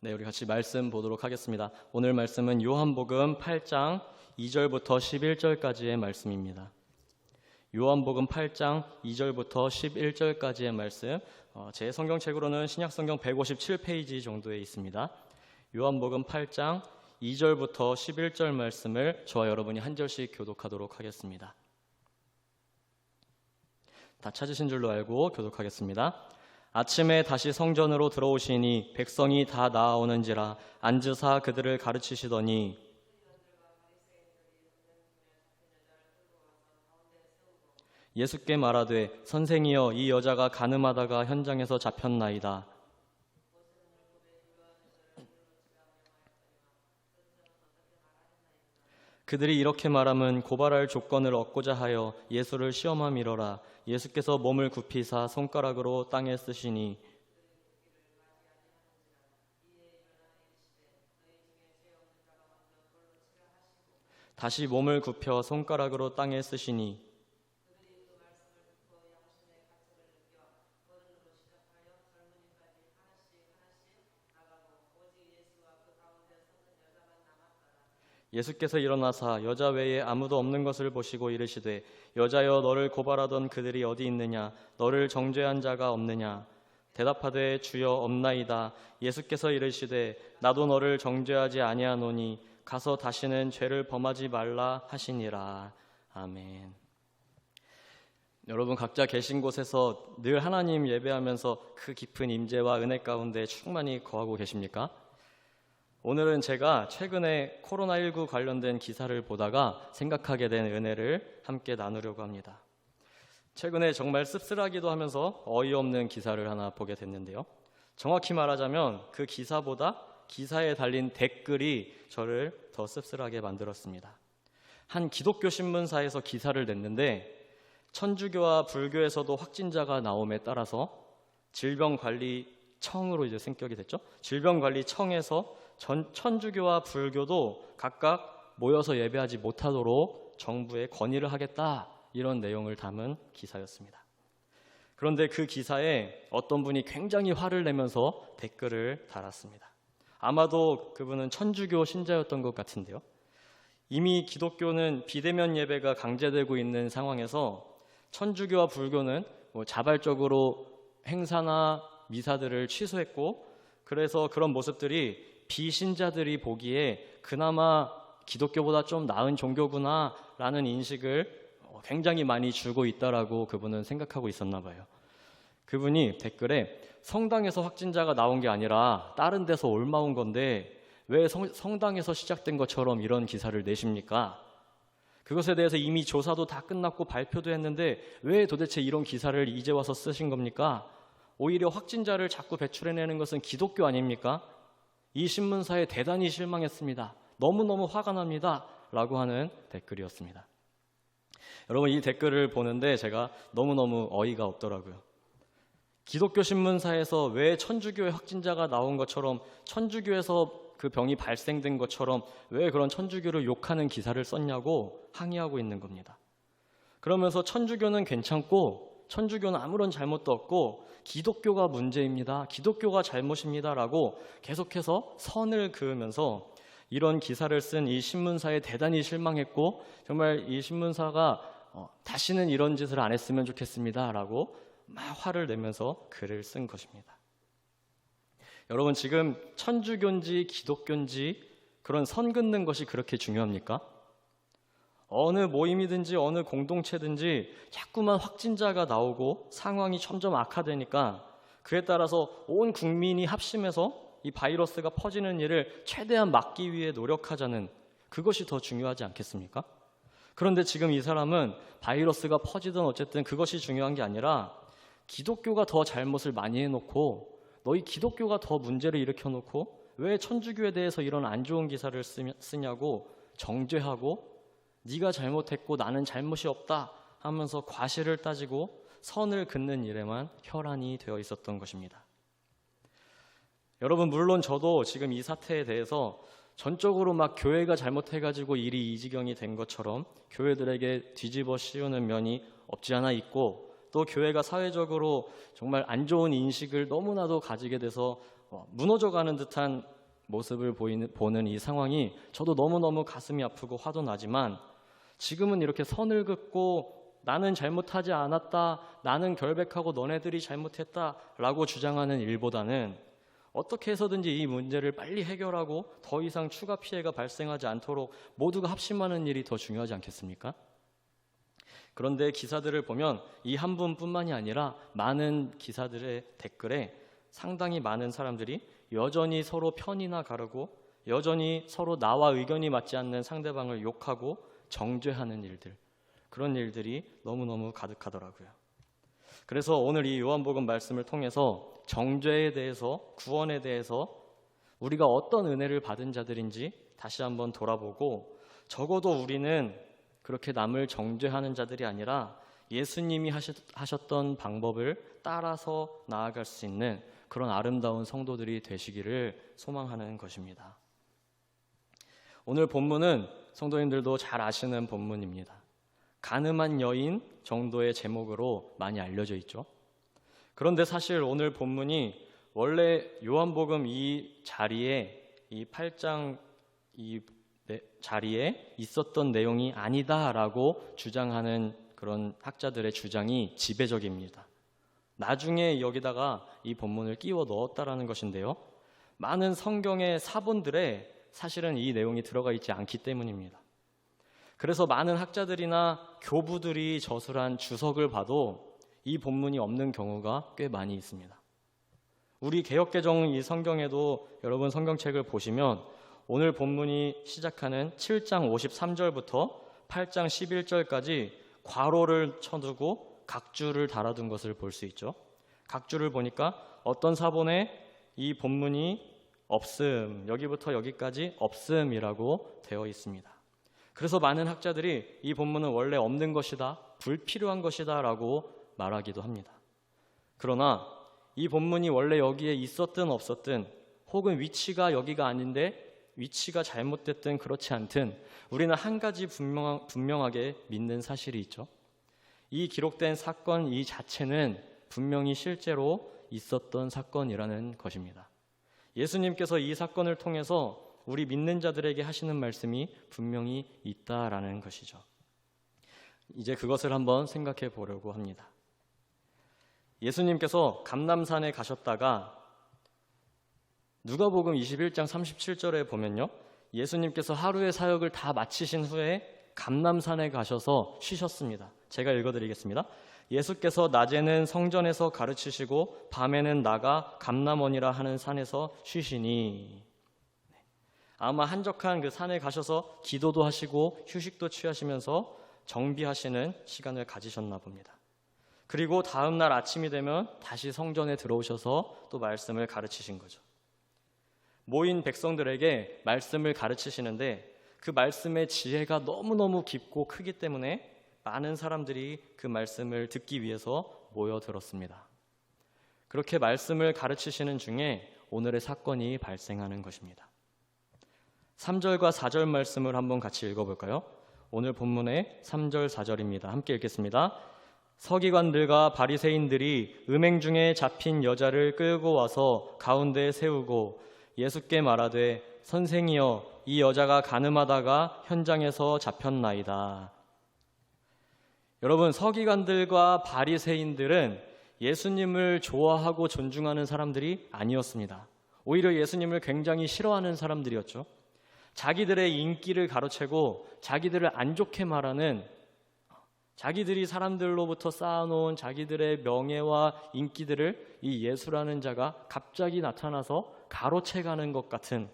네, 우리 같이 말씀 보도록 하겠습니다. 오늘 말씀은 요한복음 8장 2절부터 11절까지의 말씀입니다. 요한복음 8장 2절부터 11절까지의 말씀, 제 성경책으로는 신약성경 157페이지 정도에 있습니다. 요한복음 8장 2절부터 11절 말씀을 저와 여러분이 한 절씩 교독하도록 하겠습니다. 다 찾으신 줄로 알고 교독하겠습니다. 아침에 다시 성전으로 들어오시니 백성이 다 나아오는지라 앉으사 그들을 가르치시더니 예수께 말하되 선생이여 이 여자가 간음하다가 현장에서 잡혔나이다. 그들이 이렇게 말하면 고발할 조건을 얻고자 하여 예수를 시험함이러라. 예수께서 몸을 굽히사 손가락으로 땅에 쓰시니 다시 몸을 굽혀 손가락으로 땅에 쓰시니 예수께서 일어나사 여자 외에 아무도 없는 것을 보시고 이르시되 여자여 너를 고발하던 그들이 어디 있느냐 너를 정죄한 자가 없느냐 대답하되 주여 없나이다. 예수께서 이르시되 나도 너를 정죄하지 아니하노니 가서 다시는 죄를 범하지 말라 하시니라. 아멘. 여러분 각자 계신 곳에서 늘 하나님 예배하면서 그 깊은 임재와 은혜 가운데 충만히 거하고 계십니까? 오늘은 제가 최근에 코로나19 관련된 기사를 보다가 생각하게 된 은혜를 함께 나누려고 합니다. 최근에 정말 씁쓸하기도 하면서 어이없는 기사를 하나 보게 됐는데요. 정확히 말하자면 그 기사보다 기사에 달린 댓글이 저를 더 씁쓸하게 만들었습니다. 한 기독교 신문사에서 기사를 냈는데 천주교와 불교에서도 확진자가 나옴에 따라서 질병관리청으로 이제 승격이 됐죠. 질병관리청에서 천주교와 불교도 각각 모여서 예배하지 못하도록 정부에 건의를 하겠다, 이런 내용을 담은 기사였습니다. 그런데 그 기사에 어떤 분이 굉장히 화를 내면서 댓글을 달았습니다. 아마도 그분은 천주교 신자였던 것 같은데요. 이미 기독교는 비대면 예배가 강제되고 있는 상황에서 천주교와 불교는 자발적으로 행사나 미사들을 취소했고, 그래서 그런 모습들이 비신자들이 보기에 그나마 기독교보다 좀 나은 종교구나 라는 인식을 굉장히 많이 주고 있다라고 그분은 생각하고 있었나 봐요. 그분이 댓글에 성당에서 확진자가 나온 게 아니라 다른 데서 옮아온 건데 왜 성당에서 시작된 것처럼 이런 기사를 내십니까? 그것에 대해서 이미 조사도 다 끝났고 발표도 했는데 왜 도대체 이런 기사를 이제 와서 쓰신 겁니까? 오히려 확진자를 자꾸 배출해내는 것은 기독교 아닙니까? 이 신문사에 대단히 실망했습니다. 너무너무 화가 납니다. 라고 하는 댓글이었습니다. 여러분, 이 댓글을 보는데 제가 너무너무 어이가 없더라고요. 기독교 신문사에서 왜 천주교의 확진자가 나온 것처럼, 천주교에서 그 병이 발생된 것처럼 왜 그런 천주교를 욕하는 기사를 썼냐고 항의하고 있는 겁니다. 그러면서 천주교는 괜찮고 천주교는 아무런 잘못도 없고 기독교가 문제입니다, 기독교가 잘못입니다 라고 계속해서 선을 그으면서 이런 기사를 쓴 이 신문사에 대단히 실망했고, 정말 이 신문사가 다시는 이런 짓을 안 했으면 좋겠습니다 라고 막 화를 내면서 글을 쓴 것입니다. 여러분, 지금 천주교인지 기독교인지 그런 선 긋는 것이 그렇게 중요합니까? 어느 모임이든지 어느 공동체든지 자꾸만 확진자가 나오고 상황이 점점 악화되니까 그에 따라서 온 국민이 합심해서 이 바이러스가 퍼지는 일을 최대한 막기 위해 노력하자는, 그것이 더 중요하지 않겠습니까? 그런데 지금 이 사람은 바이러스가 퍼지든 어쨌든 그것이 중요한 게 아니라 기독교가 더 잘못을 많이 해놓고, 너희 기독교가 더 문제를 일으켜놓고 왜 천주교에 대해서 이런 안 좋은 기사를 쓰냐고 정죄하고, 네가 잘못했고 나는 잘못이 없다 하면서 과실을 따지고 선을 긋는 일에만 혈안이 되어 있었던 것입니다. 여러분, 물론 저도 지금 이 사태에 대해서 전적으로 막 교회가 잘못해가지고 일이 이 지경이 된 것처럼 교회들에게 뒤집어 씌우는 면이 없지 않아 있고, 또 교회가 사회적으로 정말 안 좋은 인식을 너무나도 가지게 돼서 무너져가는 듯한 모습을 보는 이 상황이 저도 너무너무 가슴이 아프고 화도 나지만, 지금은 이렇게 선을 긋고 나는 잘못하지 않았다, 나는 결백하고 너네들이 잘못했다 라고 주장하는 일보다는 어떻게 해서든지 이 문제를 빨리 해결하고 더 이상 추가 피해가 발생하지 않도록 모두가 합심하는 일이 더 중요하지 않겠습니까? 그런데 기사들을 보면 이 한 분뿐만이 아니라 많은 기사들의 댓글에 상당히 많은 사람들이 여전히 서로 편이나 가르고 여전히 서로 나와 의견이 맞지 않는 상대방을 욕하고 정죄하는 일들, 그런 일들이 너무너무 가득하더라고요. 그래서 오늘 이 요한복음 말씀을 통해서 정죄에 대해서, 구원에 대해서 우리가 어떤 은혜를 받은 자들인지 다시 한번 돌아보고, 적어도 우리는 그렇게 남을 정죄하는 자들이 아니라 예수님이 하셨던 방법을 따라서 나아갈 수 있는 그런 아름다운 성도들이 되시기를 소망하는 것입니다. 오늘 본문은 성도님들도 잘 아시는 본문입니다. 가늠한 여인 정도의 제목으로 많이 알려져 있죠. 그런데 사실 오늘 본문이 원래 요한복음 이 자리에, 이 8장 이 자리에 있었던 내용이 아니다라고 주장하는 그런 학자들의 주장이 지배적입니다. 나중에 여기다가 이 본문을 끼워 넣었다라는 것인데요, 많은 성경의 사본들에 사실은 이 내용이 들어가 있지 않기 때문입니다. 그래서 많은 학자들이나 교부들이 저술한 주석을 봐도 이 본문이 없는 경우가 꽤 많이 있습니다. 우리 개역개정 이 성경에도 여러분 성경책을 보시면 오늘 본문이 시작하는 7장 53절부터 8장 11절까지 괄호를 쳐두고 각주를 달아둔 것을 볼 수 있죠. 각주를 보니까 어떤 사본에 이 본문이 없음, 여기부터 여기까지 없음이라고 되어 있습니다. 그래서 많은 학자들이 이 본문은 원래 없는 것이다, 불필요한 것이다 라고 말하기도 합니다. 그러나 이 본문이 원래 여기에 있었든 없었든, 혹은 위치가 여기가 아닌데 위치가 잘못됐든 그렇지 않든, 우리는 한 가지 분명하게 믿는 사실이 있죠. 이 기록된 사건 이 자체는 분명히 실제로 있었던 사건이라는 것입니다. 예수님께서 이 사건을 통해서 우리 믿는 자들에게 하시는 말씀이 분명히 있다라는 것이죠. 이제 그것을 한번 생각해 보려고 합니다. 예수님께서 감람산에 가셨다가 누가복음 21장 37절에 보면요, 예수님께서 하루의 사역을 다 마치신 후에 감람산에 가셔서 쉬셨습니다. 제가 읽어드리겠습니다. 예수께서 낮에는 성전에서 가르치시고 밤에는 나가 감람원이라 하는 산에서 쉬시니. 아마 한적한 그 산에 가셔서 기도도 하시고 휴식도 취하시면서 정비하시는 시간을 가지셨나 봅니다. 그리고 다음 날 아침이 되면 다시 성전에 들어오셔서 또 말씀을 가르치신 거죠. 모인 백성들에게 말씀을 가르치시는데 그 말씀의 지혜가 너무너무 깊고 크기 때문에 많은 사람들이 그 말씀을 듣기 위해서 모여들었습니다. 그렇게 말씀을 가르치시는 중에 오늘의 사건이 발생하는 것입니다. 3절과 4절 말씀을 한번 같이 읽어볼까요? 오늘 본문의 3절 4절입니다. 함께 읽겠습니다. 서기관들과 바리새인들이 음행 중에 잡힌 여자를 끌고 와서 가운데에 세우고 예수께 말하되 선생이여 이 여자가 간음하다가 현장에서 잡혔나이다. 여러분, 서기관들과 바리새인들은 예수님을 좋아하고 존중하는 사람들이 아니었습니다. 오히려 예수님을 굉장히 싫어하는 사람들이었죠. 자기들의 인기를 가로채고 자기들을 안 좋게 말하는, 자기들이 사람들로부터 쌓아놓은 자기들의 명예와 인기들을 이 예수라는 자가 갑자기 나타나서 가로채가는 것 같은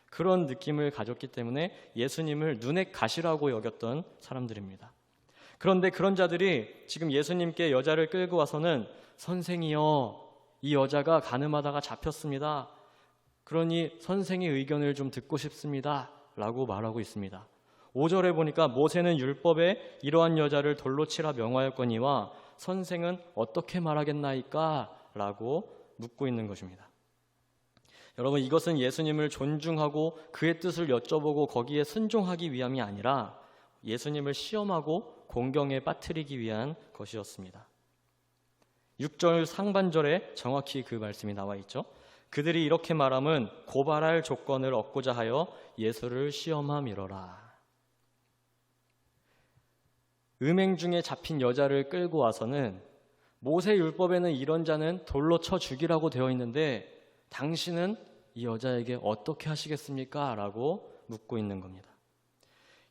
그런 느낌을 가졌기 때문에 예수님을 눈에 가시라고 여겼던 사람들입니다. 그런데 그런 자들이 지금 예수님께 여자를 끌고 와서는 선생이여 이 여자가 간음하다가 잡혔습니다. 그러니 선생의 의견을 좀 듣고 싶습니다 라고 말하고 있습니다. 5절에 보니까 모세는 율법에 이러한 여자를 돌로 치라 명하였거니와 선생은 어떻게 말하겠나이까? 라고 묻고 있는 것입니다. 여러분, 이것은 예수님을 존중하고 그의 뜻을 여쭤보고 거기에 순종하기 위함이 아니라 예수님을 시험하고 공경에 빠뜨리기 위한 것이었습니다. 6절 상반절에 정확히 그 말씀이 나와 있죠. 그들이 이렇게 말함은 고발할 조건을 얻고자 하여 예수를 시험함이로라. 음행 중에 잡힌 여자를 끌고 와서는 모세 율법에는 이런 자는 돌로 쳐 죽이라고 되어 있는데 당신은 이 여자에게 어떻게 하시겠습니까? 라고 묻고 있는 겁니다.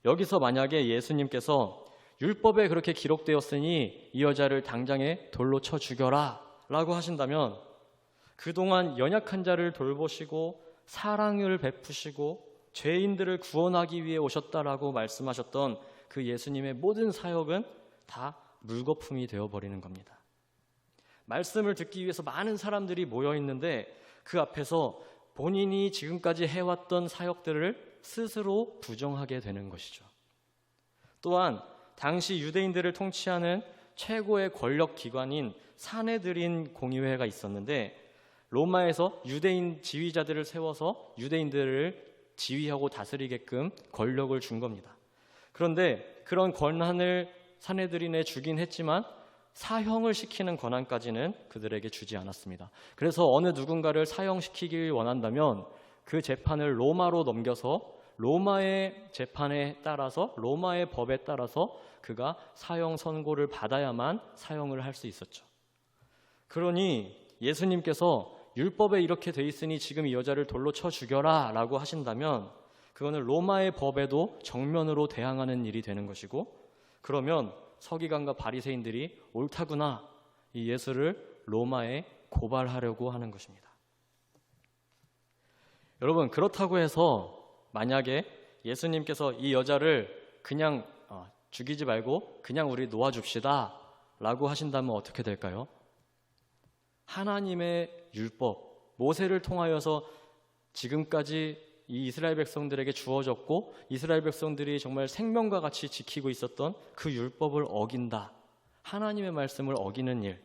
여기서 만약에 예수님께서 율법에 그렇게 기록되었으니 이 여자를 당장에 돌로 쳐 죽여라 라고 하신다면 그동안 연약한 자를 돌보시고 사랑을 베푸시고 죄인들을 구원하기 위해 오셨다라고 말씀하셨던 그 예수님의 모든 사역은 다 물거품이 되어버리는 겁니다. 말씀을 듣기 위해서 많은 사람들이 모여 있는데 그 앞에서 본인이 지금까지 해왔던 사역들을 스스로 부정하게 되는 것이죠. 또한 당시 유대인들을 통치하는 최고의 권력 기관인 산헤드린 공의회가 있었는데 로마에서 유대인 지휘자들을 세워서 유대인들을 지휘하고 다스리게끔 권력을 준 겁니다. 그런데 그런 권한을 산헤드린에 주긴 했지만 사형을 시키는 권한까지는 그들에게 주지 않았습니다. 그래서 어느 누군가를 사형시키길 원한다면 그 재판을 로마로 넘겨서 로마의 재판에 따라서 로마의 법에 따라서 그가 사형 선고를 받아야만 사형을 할 수 있었죠. 그러니 예수님께서 율법에 이렇게 돼 있으니 지금 이 여자를 돌로 쳐 죽여라 라고 하신다면 그거는 로마의 법에도 정면으로 대항하는 일이 되는 것이고, 그러면 서기관과 바리새인들이 옳다구나, 이 예수를 로마에 고발하려고 하는 것입니다. 여러분, 그렇다고 해서 만약에 예수님께서 이 여자를 그냥 죽이지 말고 그냥 우리 놓아줍시다 라고 하신다면 어떻게 될까요? 하나님의 율법, 모세를 통하여서 지금까지 이 이스라엘 백성들에게 주어졌고 이스라엘 백성들이 정말 생명과 같이 지키고 있었던 그 율법을 어긴다, 하나님의 말씀을 어기는 일,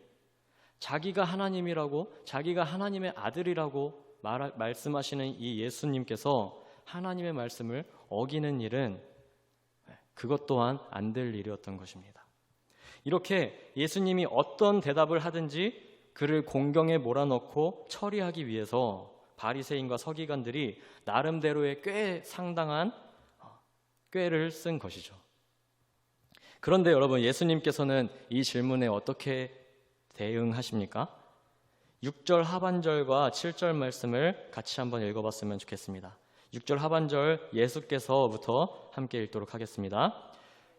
자기가 하나님이라고, 자기가 하나님의 아들이라고 말씀하시는 이 예수님께서 하나님의 말씀을 어기는 일은 그것 또한 안 될 일이었던 것입니다. 이렇게 예수님이 어떤 대답을 하든지 그를 공경에 몰아넣고 처리하기 위해서 바리새인과 서기관들이 나름대로의 꽤 상당한 꾀를 쓴 것이죠. 그런데 여러분, 예수님께서는 이 질문에 어떻게 대응하십니까? 6절 하반절과 7절 말씀을 같이 한번 읽어봤으면 좋겠습니다. 6절 하반절 예수께서부터 함께 읽도록 하겠습니다.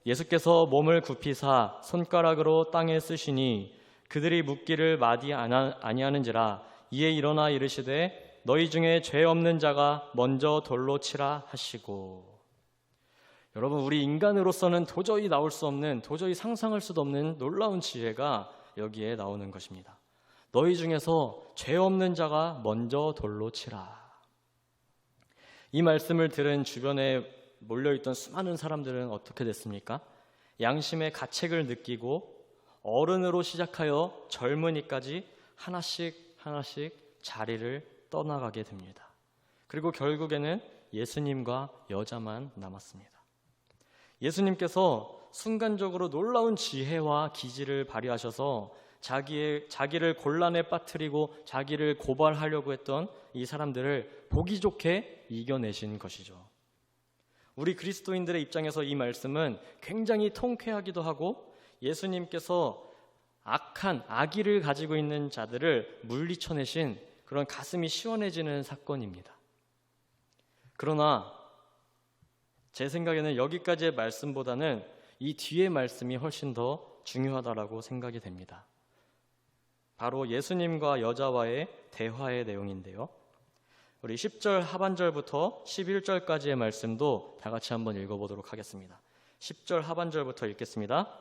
예수께서 몸을 굽히사 손가락으로 땅에 쓰시니 그들이 묻기를 마디 아니하는지라. 이에 일어나 이르시되 너희 중에 죄 없는 자가 먼저 돌로 치라 하시고. 여러분, 우리 인간으로서는 도저히 나올 수 없는, 도저히 상상할 수도 없는 놀라운 지혜가 여기에 나오는 것입니다. 너희 중에서 죄 없는 자가 먼저 돌로 치라. 이 말씀을 들은 주변에 몰려있던 수많은 사람들은 어떻게 됐습니까? 양심의 가책을 느끼고 어른으로 시작하여 젊은이까지 하나씩 하나씩 자리를 떠나가게 됩니다. 그리고 결국에는 예수님과 여자만 남았습니다. 예수님께서 순간적으로 놀라운 지혜와 기지를 발휘하셔서 자기를 곤란에 빠뜨리고 자기를 고발하려고 했던 이 사람들을 보기 좋게 이겨내신 것이죠. 우리 그리스도인들의 입장에서 이 말씀은 굉장히 통쾌하기도 하고 예수님께서 악한 악의를 가지고 있는 자들을 물리쳐내신 그런 가슴이 시원해지는 사건입니다. 그러나 제 생각에는 여기까지의 말씀보다는 이 뒤의 말씀이 훨씬 더 중요하다라고 생각이 됩니다. 바로 예수님과 여자와의 대화의 내용인데요. 우리 10절 하반절부터 11절까지의 말씀도 다 같이 한번 읽어보도록 하겠습니다. 10절 하반절부터 읽겠습니다.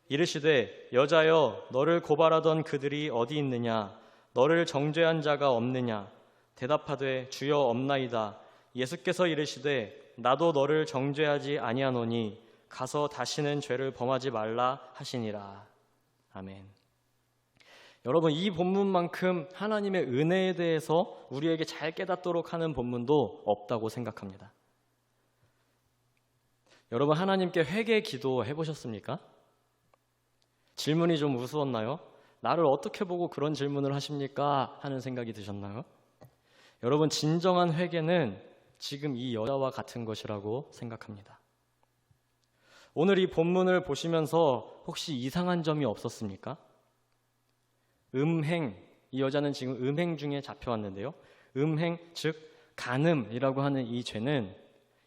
이르시되 여자여 너를 고발하던 그들이 어디 있느냐? 너를 정죄한 자가 없느냐? 대답하되 주여 없나이다. 예수께서 이르시되 나도 너를 정죄하지 아니하노니 가서 다시는 죄를 범하지 말라 하시니라. 아멘. 여러분, 이 본문만큼 하나님의 은혜에 대해서 우리에게 잘 깨닫도록 하는 본문도 없다고 생각합니다. 여러분, 하나님께 회개 기도 해보셨습니까? 질문이 좀 우스웠나요? 나를 어떻게 보고 그런 질문을 하십니까? 하는 생각이 드셨나요? 여러분, 진정한 회개는 지금 이 여자와 같은 것이라고 생각합니다. 오늘 이 본문을 보시면서 혹시 이상한 점이 없었습니까? 음행, 이 여자는 지금 음행 중에 잡혀왔는데요. 음행, 즉 간음이라고 하는 이 죄는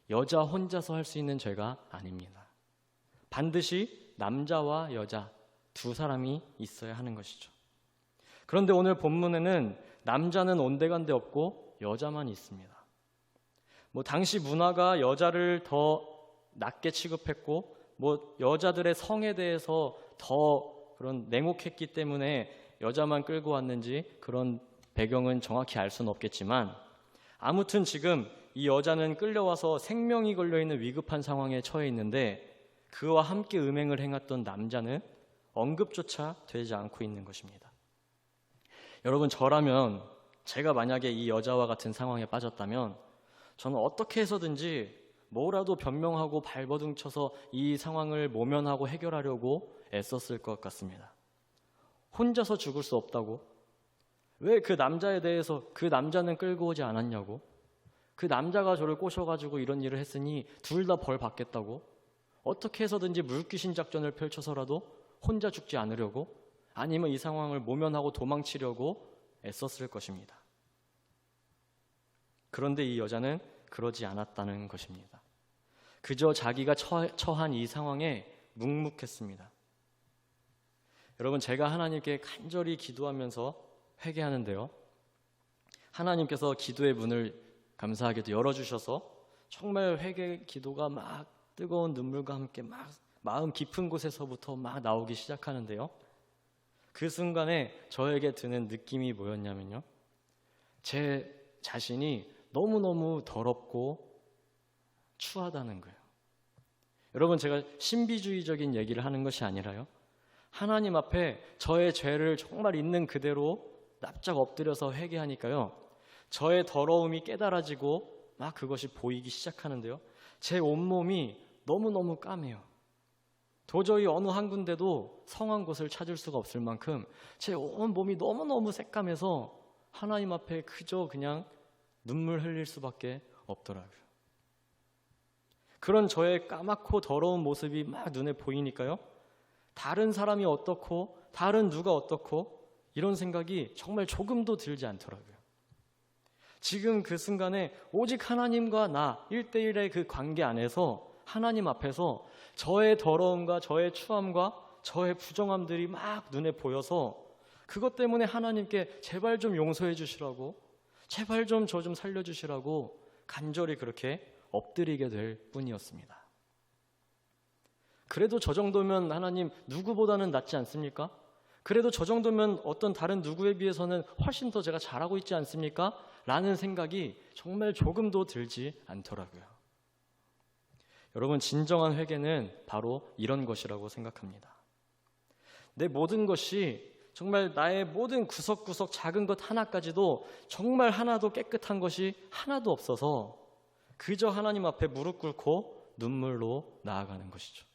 여자 혼자서 할 수 있는 죄가 아닙니다. 반드시 남자와 여자 두 사람이 있어야 하는 것이죠. 그런데 오늘 본문에는 남자는 온데간데 없고 여자만 있습니다. 당시 문화가 여자를 더 낮게 취급했고 여자들의 성에 대해서 더 그런 냉혹했기 때문에 여자만 끌고 왔는지 그런 배경은 정확히 알 수는 없겠지만, 아무튼 지금 이 여자는 끌려와서 생명이 걸려있는 위급한 상황에 처해 있는데 그와 함께 음행을 행했던 남자는 언급조차 되지 않고 있는 것입니다. 여러분, 저라면, 제가 만약에 이 여자와 같은 상황에 빠졌다면 저는 어떻게 해서든지 뭐라도 변명하고 발버둥 쳐서 이 상황을 모면하고 해결하려고 애썼을 것 같습니다. 혼자서 죽을 수 없다고? 왜 그 남자에 대해서 그 남자는 끌고 오지 않았냐고? 그 남자가 저를 꼬셔가지고 이런 일을 했으니 둘 다 벌 받겠다고? 어떻게 해서든지 물귀신 작전을 펼쳐서라도 혼자 죽지 않으려고, 아니면 이 상황을 모면하고 도망치려고 애썼을 것입니다. 그런데 이 여자는 그러지 않았다는 것입니다. 그저 자기가 처한 이 상황에 묵묵했습니다. 여러분, 제가 하나님께 간절히 기도하면서 회개하는데요, 하나님께서 기도의 문을 감사하게도 열어주셔서 정말 회개 기도가 막 뜨거운 눈물과 함께 막 마음 깊은 곳에서부터 막 나오기 시작하는데요, 그 순간에 저에게 드는 느낌이 뭐였냐면요, 제 자신이 너무너무 더럽고 추하다는 거예요. 여러분, 제가 신비주의적인 얘기를 하는 것이 아니라요, 하나님 앞에 저의 죄를 정말 있는 그대로 납작 엎드려서 회개하니까요, 저의 더러움이 깨달아지고 막 그것이 보이기 시작하는데요, 제 온몸이 너무너무 까매요. 도저히 어느 한 군데도 성한 곳을 찾을 수가 없을 만큼 제 온몸이 너무너무 새까매서 하나님 앞에 그저 그냥 눈물 흘릴 수밖에 없더라고요. 그런 저의 까맣고 더러운 모습이 막 눈에 보이니까요, 다른 사람이 어떻고 다른 누가 어떻고 이런 생각이 정말 조금도 들지 않더라고요. 지금 그 순간에 오직 하나님과 나 1대1의 그 관계 안에서 하나님 앞에서 저의 더러움과 저의 추함과 저의 부정함들이 막 눈에 보여서 그것 때문에 하나님께 제발 좀 용서해 주시라고, 제발 좀 저 좀 살려주시라고 간절히 그렇게 엎드리게 될 뿐이었습니다. 그래도 저 정도면 하나님 누구보다는 낫지 않습니까? 그래도 저 정도면 어떤 다른 누구에 비해서는 훨씬 더 제가 잘하고 있지 않습니까? 라는 생각이 정말 조금도 들지 않더라고요. 여러분, 진정한 회개는 바로 이런 것이라고 생각합니다. 내 모든 것이, 정말 나의 모든 구석구석 작은 것 하나까지도 정말 하나도 깨끗한 것이 하나도 없어서 그저 하나님 앞에 무릎 꿇고 눈물로 나아가는 것이죠.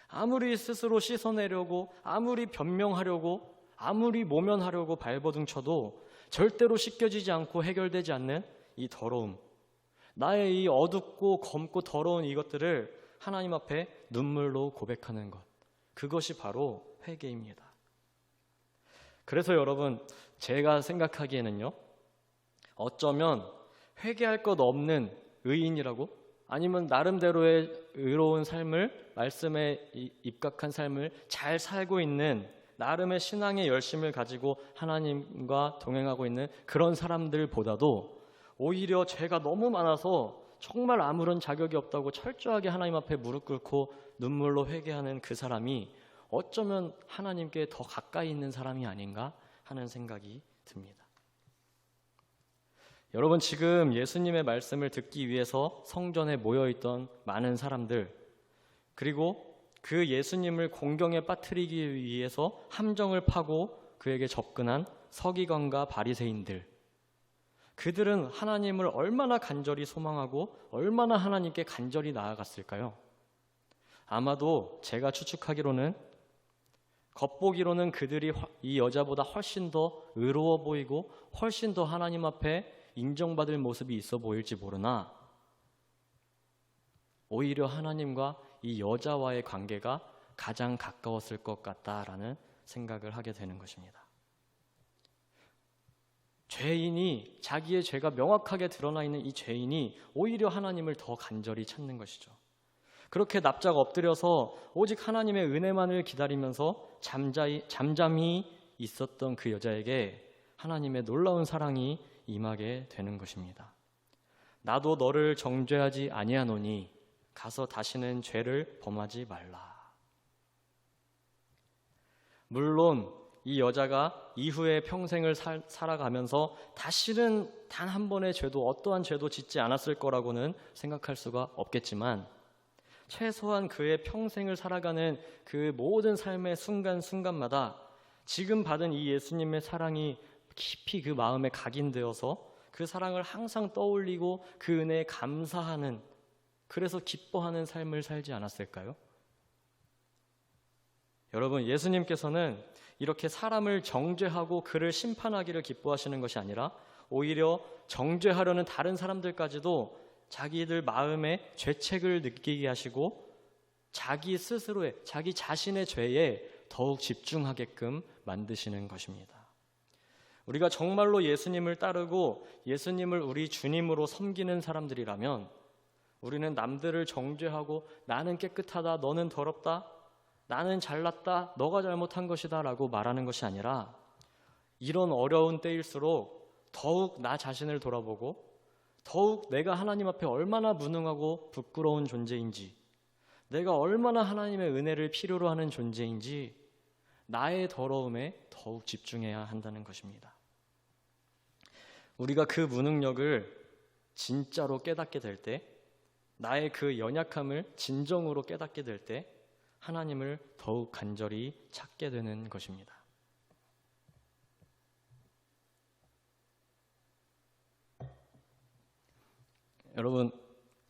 아무리 스스로 씻어내려고, 아무리 변명하려고, 아무리 모면하려고 발버둥 쳐도 절대로 씻겨지지 않고 해결되지 않는 이 더러움, 나의 이 어둡고 검고 더러운 이것들을 하나님 앞에 눈물로 고백하는 것, 그것이 바로 회개입니다. 그래서 여러분, 제가 생각하기에는요, 어쩌면 회개할 것 없는 의인이라고, 아니면 나름대로의 의로운 삶을, 말씀에 입각한 삶을 잘 살고 있는 나름의 신앙의 열심을 가지고 하나님과 동행하고 있는 그런 사람들보다도 오히려 죄가 너무 많아서 정말 아무런 자격이 없다고 철저하게 하나님 앞에 무릎 꿇고 눈물로 회개하는 그 사람이 어쩌면 하나님께 더 가까이 있는 사람이 아닌가 하는 생각이 듭니다. 여러분, 지금 예수님의 말씀을 듣기 위해서 성전에 모여있던 많은 사람들, 그리고 그 예수님을 공경에 빠뜨리기 위해서 함정을 파고 그에게 접근한 서기관과 바리새인들, 그들은 하나님을 얼마나 간절히 소망하고 얼마나 하나님께 간절히 나아갔을까요? 아마도 제가 추측하기로는, 겉보기로는 그들이 이 여자보다 훨씬 더 의로워 보이고 훨씬 더 하나님 앞에 인정받을 모습이 있어 보일지 모르나 오히려 하나님과 이 여자와의 관계가 가장 가까웠을 것 같다라는 생각을 하게 되는 것입니다. 죄인이, 자기의 죄가 명확하게 드러나 있는 이 죄인이 오히려 하나님을 더 간절히 찾는 것이죠. 그렇게 납작 엎드려서 오직 하나님의 은혜만을 기다리면서 잠잠히 있었던 그 여자에게 하나님의 놀라운 사랑이 임하게 되는 것입니다. 나도 너를 정죄하지 아니하노니 가서 다시는 죄를 범하지 말라. 물론 이 여자가 이후에 평생을 살아가면서 다시는 단 한 번의 죄도, 어떠한 죄도 짓지 않았을 거라고는 생각할 수가 없겠지만 최소한 그의 평생을 살아가는 그 모든 삶의 순간순간마다 지금 받은 이 예수님의 사랑이 깊이 그 마음에 각인되어서 그 사랑을 항상 떠올리고 그 은혜에 감사하는, 그래서 기뻐하는 삶을 살지 않았을까요? 여러분, 예수님께서는 이렇게 사람을 정죄하고 그를 심판하기를 기뻐하시는 것이 아니라 오히려 정죄하려는 다른 사람들까지도 자기들 마음에 죄책을 느끼게 하시고 자기 스스로의, 자기 자신의 죄에 더욱 집중하게끔 만드시는 것입니다. 우리가 정말로 예수님을 따르고 예수님을 우리 주님으로 섬기는 사람들이라면 우리는 남들을 정죄하고 나는 깨끗하다, 너는 더럽다, 나는 잘났다, 너가 잘못한 것이다 라고 말하는 것이 아니라 이런 어려운 때일수록 더욱 나 자신을 돌아보고 더욱 내가 하나님 앞에 얼마나 무능하고 부끄러운 존재인지, 내가 얼마나 하나님의 은혜를 필요로 하는 존재인지 나의 더러움에 더욱 집중해야 한다는 것입니다. 우리가 그 무능력을 진짜로 깨닫게 될 때, 나의 그 연약함을 진정으로 깨닫게 될 때 하나님을 더욱 간절히 찾게 되는 것입니다. 여러분,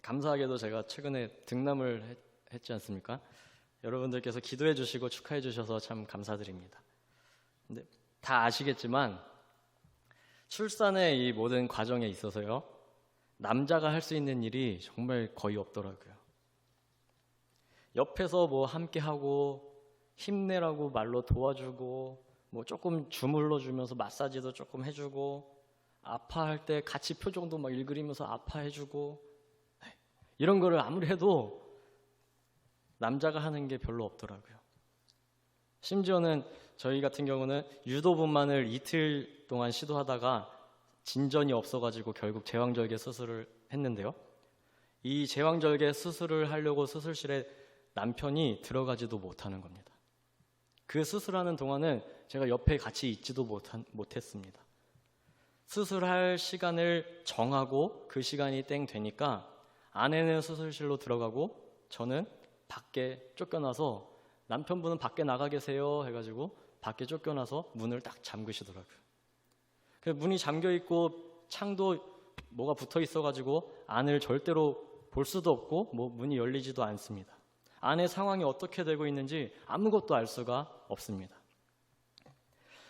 감사하게도 제가 최근에 등남을 했지 않습니까? 여러분들께서 기도해 주시고 축하해 주셔서 참 감사드립니다. 근데 다 아시겠지만 출산의 이 모든 과정에 있어서요, 남자가 할 수 있는 일이 정말 거의 없더라고요. 옆에서 뭐 함께하고 힘내라고 말로 도와주고 뭐 조금 주물러 주면서 마사지도 조금 해주고 아파할 때 같이 표정도 막 일그리면서 아파해주고 이런 거를 아무리 해도 남자가 하는 게 별로 없더라고요. 심지어는 저희 같은 경우는 유도분만을 이틀 동안 시도하다가 진전이 없어가지고 결국 제왕절개 수술을 했는데요. 이 제왕절개 수술을 하려고 수술실에 남편이 들어가지도 못하는 겁니다. 그 수술하는 동안은 제가 옆에 같이 있지도 못했습니다. 수술할 시간을 정하고 그 시간이 땡 되니까 아내는 수술실로 들어가고 저는 밖에 쫓겨나서, 남편분은 밖에 나가 계세요 해가지고 밖에 쫓겨나서 문을 딱 잠그시더라고요. 문이 잠겨 있고 창도 뭐가 붙어 있어가지고 안을 절대로 볼 수도 없고 뭐 문이 열리지도 않습니다. 안의 상황이 어떻게 되고 있는지 아무것도 알 수가 없습니다.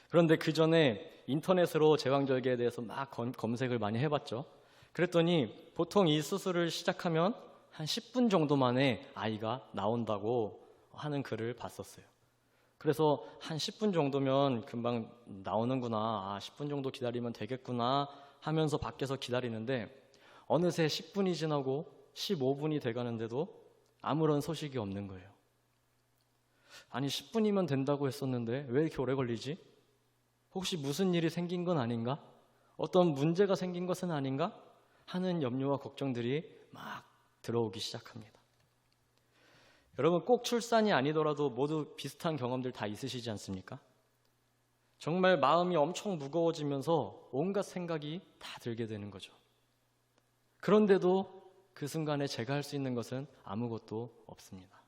그런데 그 전에 인터넷으로 제왕절개에 대해서 막 검색을 많이 해봤죠. 그랬더니 보통 이 수술을 시작하면 한 10분 정도 만에 아이가 나온다고 하는 글을 봤었어요. 그래서 한 10분 정도면 금방 나오는구나, 10분 정도 기다리면 되겠구나 하면서 밖에서 기다리는데 어느새 10분이 지나고 15분이 돼가는데도 아무런 소식이 없는 거예요. 아니 10분이면 된다고 했었는데 왜 이렇게 오래 걸리지? 혹시 무슨 일이 생긴 건 아닌가? 어떤 문제가 생긴 것은 아닌가? 하는 염려와 걱정들이 막 들어오기 시작합니다. 여러분, 꼭 출산이 아니더라도 모두 비슷한 경험들 다 있으시지 않습니까? 정말 마음이 엄청 무거워지면서 온갖 생각이 다 들게 되는 거죠. 그런데도 그 순간에 제가 할 수 있는 것은 아무것도 없습니다.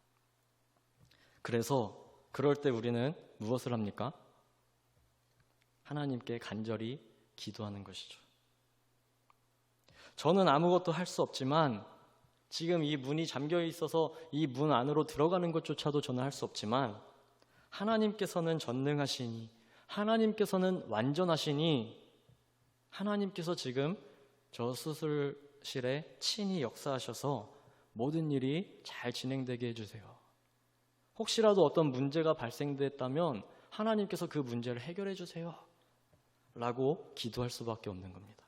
그래서 그럴 때 우리는 무엇을 합니까? 하나님께 간절히 기도하는 것이죠. 저는 아무것도 할 수 없지만, 지금 이 문이 잠겨 있어서 이 문 안으로 들어가는 것조차도 저는 할 수 없지만 하나님께서는 전능하시니, 하나님께서는 완전하시니, 하나님께서 지금 저 수술실에 친히 역사하셔서 모든 일이 잘 진행되게 해주세요. 혹시라도 어떤 문제가 발생됐다면 하나님께서 그 문제를 해결해 주세요 라고 기도할 수밖에 없는 겁니다.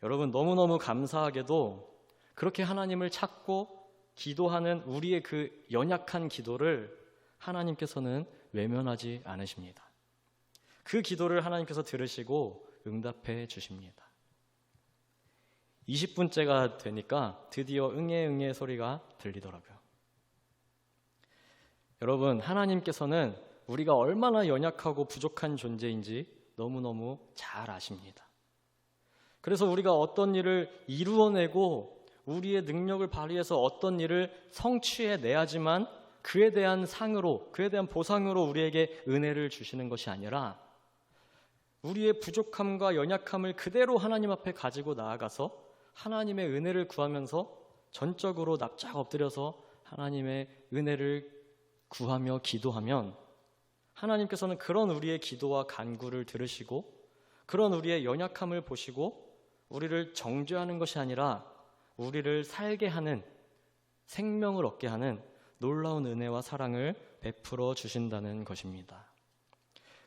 여러분, 너무너무 감사하게도 그렇게 하나님을 찾고 기도하는 우리의 그 연약한 기도를 하나님께서는 외면하지 않으십니다. 그 기도를 하나님께서 들으시고 응답해 주십니다. 20분째가 되니까 드디어 응애 소리가 들리더라고요. 여러분, 하나님께서는 우리가 얼마나 연약하고 부족한 존재인지 너무너무 잘 아십니다. 그래서 우리가 어떤 일을 이루어내고 우리의 능력을 발휘해서 어떤 일을 성취해내야지만 그에 대한 상으로, 그에 대한 보상으로 우리에게 은혜를 주시는 것이 아니라 우리의 부족함과 연약함을 그대로 하나님 앞에 가지고 나아가서 하나님의 은혜를 구하면서 전적으로 납작 엎드려서 하나님의 은혜를 구하며 기도하면 하나님께서는 그런 우리의 기도와 간구를 들으시고 그런 우리의 연약함을 보시고 우리를 정죄하는 것이 아니라 우리를 살게 하는, 생명을 얻게 하는 놀라운 은혜와 사랑을 베풀어 주신다는 것입니다.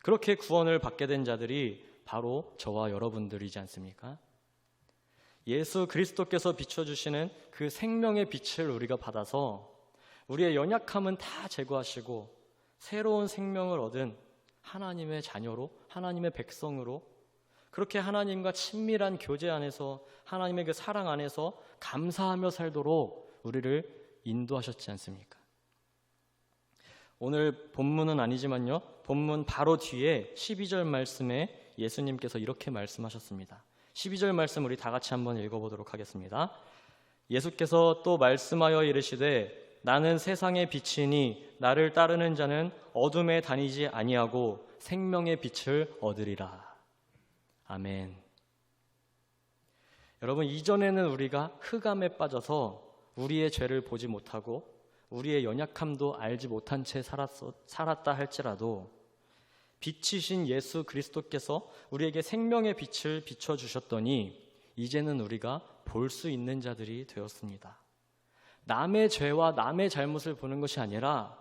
그렇게 구원을 받게 된 자들이 바로 저와 여러분들이지 않습니까? 예수 그리스도께서 비춰주시는 그 생명의 빛을 우리가 받아서 우리의 연약함은 다 제거하시고 새로운 생명을 얻은 하나님의 자녀로, 하나님의 백성으로 그렇게 하나님과 친밀한 교제 안에서 하나님의 그 사랑 안에서 감사하며 살도록 우리를 인도하셨지 않습니까? 오늘 본문은 아니지만요, 본문 바로 뒤에 12절 말씀에 예수님께서 이렇게 말씀하셨습니다. 12절 말씀 우리 다 같이 한번 읽어보도록 하겠습니다. 예수께서 또 말씀하여 이르시되 나는 세상의 빛이니 나를 따르는 자는 어둠에 다니지 아니하고 생명의 빛을 얻으리라. 아멘. 여러분, 이전에는 우리가 흑암에 빠져서 우리의 죄를 보지 못하고 우리의 연약함도 알지 못한 채 살았다 할지라도 빛이신 예수 그리스도께서 우리에게 생명의 빛을 비춰주셨더니 이제는 우리가 볼 수 있는 자들이 되었습니다. 남의 죄와 남의 잘못을 보는 것이 아니라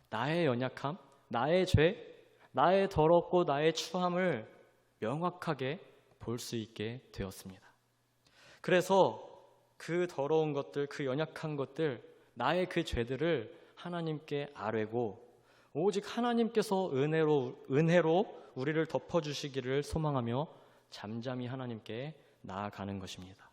나의 연약함, 나의 죄, 나의 더럽고 나의 추함을 명확하게 볼 수 있게 되었습니다. 그래서 그 더러운 것들, 그 연약한 것들, 나의 그 죄들을 하나님께 아뢰고 오직 하나님께서 은혜로 우리를 덮어주시기를 소망하며 잠잠히 하나님께 나아가는 것입니다.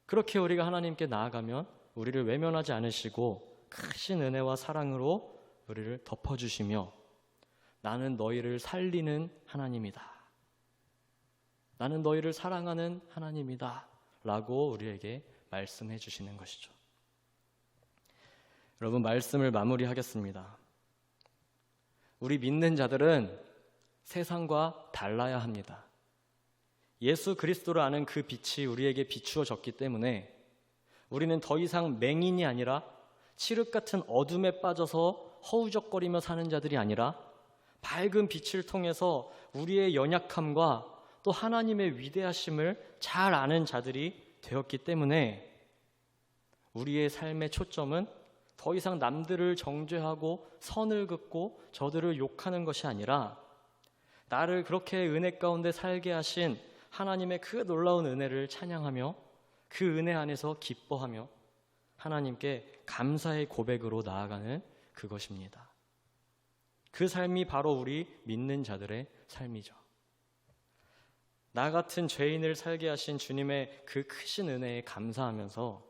그렇게 우리가 하나님께 나아가면 우리를 외면하지 않으시고 크신 은혜와 사랑으로 우리를 덮어주시며 나는 너희를 살리는 하나님이다, 나는 너희를 사랑하는 하나님이다 라고 우리에게 말씀해 주시는 것이죠. 여러분, 말씀을 마무리하겠습니다. 우리 믿는 자들은 세상과 달라야 합니다. 예수 그리스도를 아는 그 빛이 우리에게 비추어졌기 때문에 우리는 더 이상 맹인이 아니라 칠흑 같은 어둠에 빠져서 허우적거리며 사는 자들이 아니라 밝은 빛을 통해서 우리의 연약함과 또 하나님의 위대하심을 잘 아는 자들이 되었기 때문에 우리의 삶의 초점은 더 이상 남들을 정죄하고 선을 긋고 저들을 욕하는 것이 아니라 나를 그렇게 은혜 가운데 살게 하신 하나님의 그 놀라운 은혜를 찬양하며 그 은혜 안에서 기뻐하며 하나님께 감사의 고백으로 나아가는 그것입니다. 그 삶이 바로 우리 믿는 자들의 삶이죠. 나 같은 죄인을 살게 하신 주님의 그 크신 은혜에 감사하면서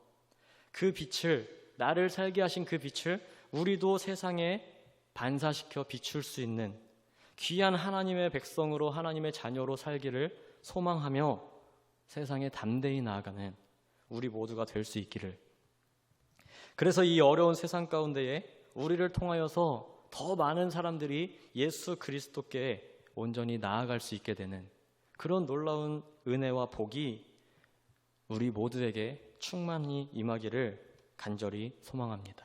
그 빛을, 나를 살게 하신 그 빛을 우리도 세상에 반사시켜 비출 수 있는 귀한 하나님의 백성으로, 하나님의 자녀로 살기를 소망하며 세상에 담대히 나아가는 우리 모두가 될 수 있기를. 그래서 이 어려운 세상 가운데에 우리를 통하여서 더 많은 사람들이 예수 그리스도께 온전히 나아갈 수 있게 되는 그런 놀라운 은혜와 복이 우리 모두에게 충만히 임하기를 간절히 소망합니다.